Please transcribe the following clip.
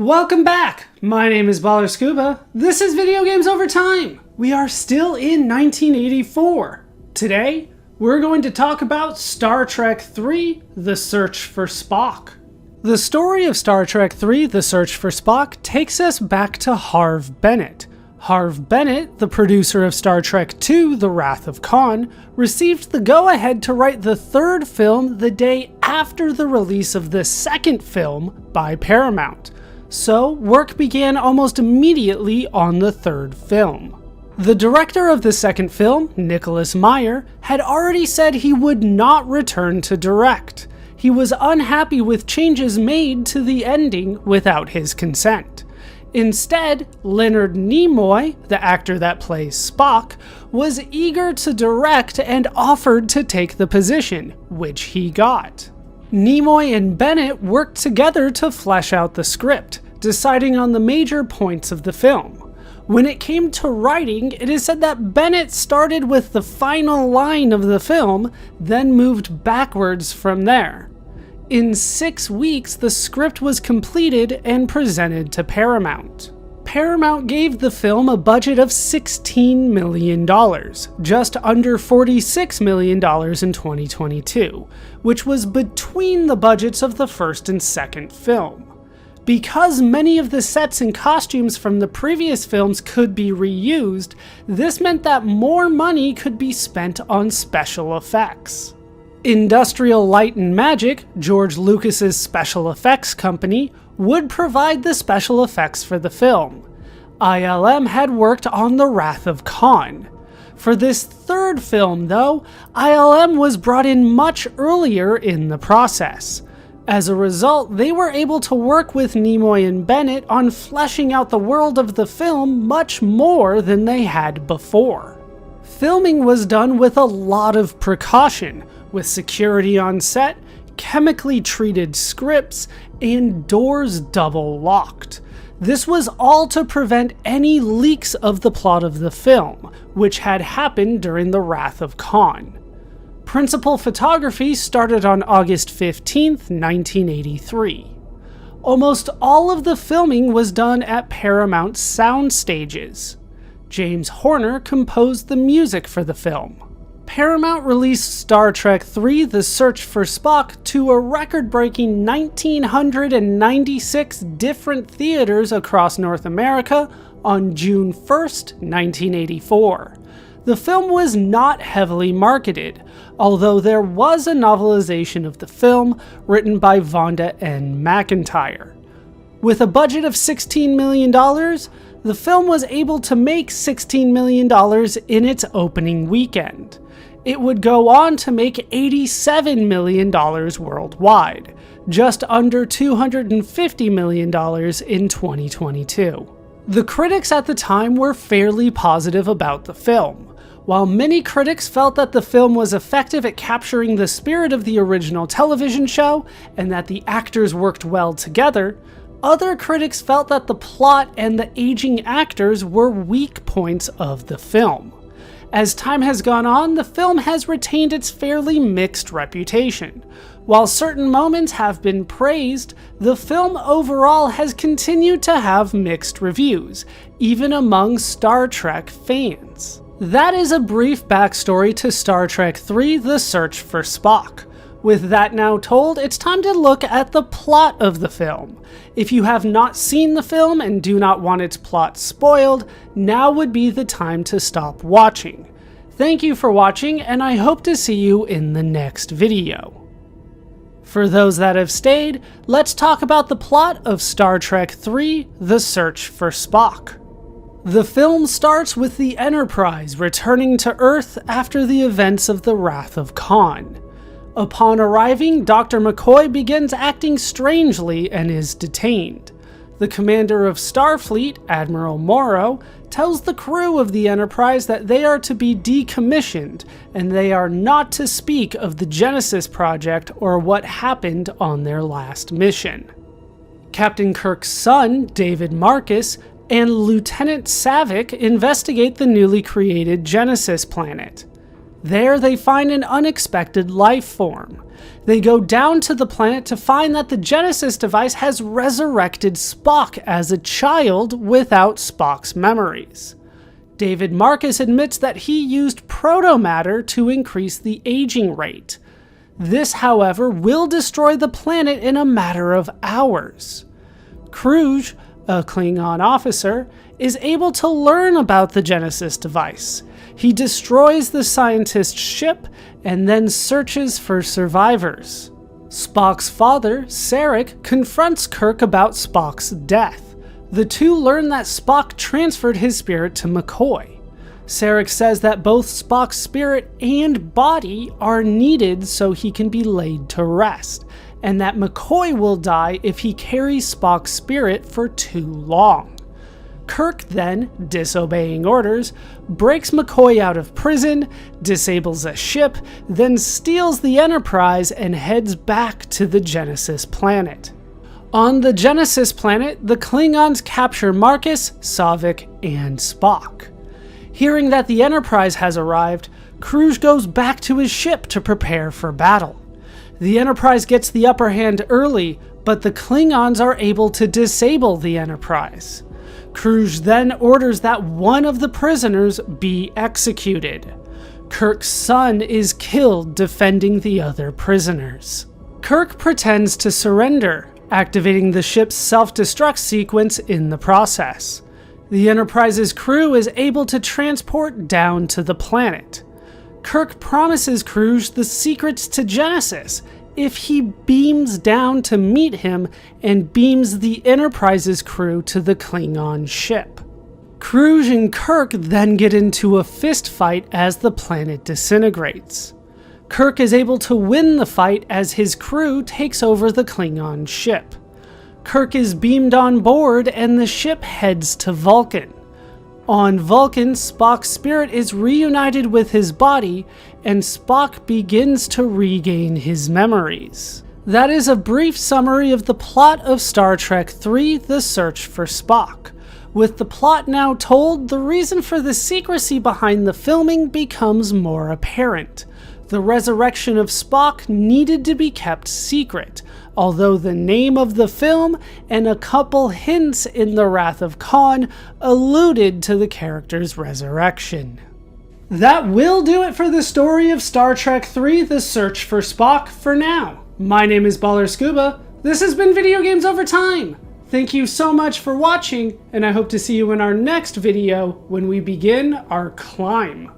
Welcome back! My name is Baller Scuba. This is Video Games Over Time. We are still in 1984. Today, we're going to talk about Star Trek III: The Search for Spock. The story of Star Trek III: The Search for Spock takes us back to Harve Bennett. Harve Bennett, the producer of Star Trek II: The Wrath of Khan, received the go-ahead to write the third film the day after the release of the second film by Paramount. So, work began almost immediately on the third film. The director of the second film, Nicholas Meyer, had already said he would not return to direct. He was unhappy with changes made to the ending without his consent. Instead, Leonard Nimoy, the actor that plays Spock, was eager to direct and offered to take the position, which he got. Nimoy and Bennett worked together to flesh out the script, deciding on the major points of the film. When it came to writing, it is said that Bennett started with the final line of the film, then moved backwards from there. In 6 weeks, the script was completed and presented to Paramount. Paramount gave the film a budget of $16 million, just under $46 million in 2022, which was between the budgets of the first and second film. Because many of the sets and costumes from the previous films could be reused, this meant that more money could be spent on special effects. Industrial Light and Magic, George Lucas's special effects company, would provide the special effects for the film. ILM had worked on The Wrath of Khan. For this third film, though, ILM was brought in much earlier in the process. As a result, they were able to work with Nimoy and Bennett on fleshing out the world of the film much more than they had before. Filming was done with a lot of precaution, with security on set, chemically treated scripts, and doors double locked. This was all to prevent any leaks of the plot of the film, which had happened during The Wrath of Khan. Principal photography started on August 15, 1983. Almost all of the filming was done at Paramount sound stages. James Horner composed the music for the film. Paramount released Star Trek III: The Search for Spock to a record-breaking 1,996 different theaters across North America on June 1, 1984. The film was not heavily marketed, although there was a novelization of the film written by Vonda N. McIntyre. With a budget of $16 million, the film was able to make $16 million in its opening weekend. It would go on to make $87 million worldwide, just under $250 million in 2022. The critics at the time were fairly positive about the film. While many critics felt that the film was effective at capturing the spirit of the original television show and that the actors worked well together, other critics felt that the plot and the aging actors were weak points of the film. As time has gone on, the film has retained its fairly mixed reputation. While certain moments have been praised, the film overall has continued to have mixed reviews, even among Star Trek fans. That is a brief backstory to Star Trek III: The Search for Spock. With that now told, it's time to look at the plot of the film. If you have not seen the film and do not want its plot spoiled, now would be the time to stop watching. Thank you for watching, and I hope to see you in the next video. For those that have stayed, let's talk about the plot of Star Trek III: The Search for Spock. The film starts with the Enterprise returning to Earth after the events of the Wrath of Khan. Upon arriving, Dr. McCoy begins acting strangely and is detained. The commander of Starfleet, Admiral Morrow, tells the crew of the Enterprise that they are to be decommissioned and they are not to speak of the Genesis project or what happened on their last mission. Captain Kirk's son, David Marcus, and Lieutenant Savick investigate the newly created Genesis planet. There they find an unexpected life form. They go down to the planet to find that the Genesis device has resurrected Spock as a child without Spock's memories. David Marcus admits that he used protomatter to increase the aging rate. This, however, will destroy the planet in a matter of hours. Kruge, a Klingon officer, is able to learn about the Genesis device. He destroys the scientist's ship and then searches for survivors. Spock's father, Sarek, confronts Kirk about Spock's death. The two learn that Spock transferred his spirit to McCoy. Sarek says that both Spock's spirit and body are needed so he can be laid to rest, and that McCoy will die if he carries Spock's spirit for too long. Kirk then, disobeying orders, breaks McCoy out of prison, disables a ship, then steals the Enterprise and heads back to the Genesis planet. On the Genesis planet, the Klingons capture Marcus, Saavik, and Spock. Hearing that the Enterprise has arrived, Kruge goes back to his ship to prepare for battle. The Enterprise gets the upper hand early, but the Klingons are able to disable the Enterprise. Kruge then orders that one of the prisoners be executed. Kirk's son is killed defending the other prisoners. Kirk pretends to surrender, activating the ship's self-destruct sequence in the process. The Enterprise's crew is able to transport down to the planet. Kirk promises Kruge the secrets to Genesis if he beams down to meet him and beams the Enterprise's crew to the Klingon ship. Kruge and Kirk then get into a fist fight as the planet disintegrates. Kirk is able to win the fight as his crew takes over the Klingon ship. Kirk is beamed on board and the ship heads to Vulcan. On Vulcan, Spock's spirit is reunited with his body, and Spock begins to regain his memories. That is a brief summary of the plot of Star Trek III: The Search for Spock. With the plot now told, the reason for the secrecy behind the filming becomes more apparent. The resurrection of Spock needed to be kept secret, although the name of the film and a couple hints in The Wrath of Khan alluded to the character's resurrection. That will do it for the story of Star Trek III: The Search for Spock for now. My name is Baller Scuba. This has been Video Games Over Time. Thank you so much for watching, and I hope to see you in our next video when we begin our climb.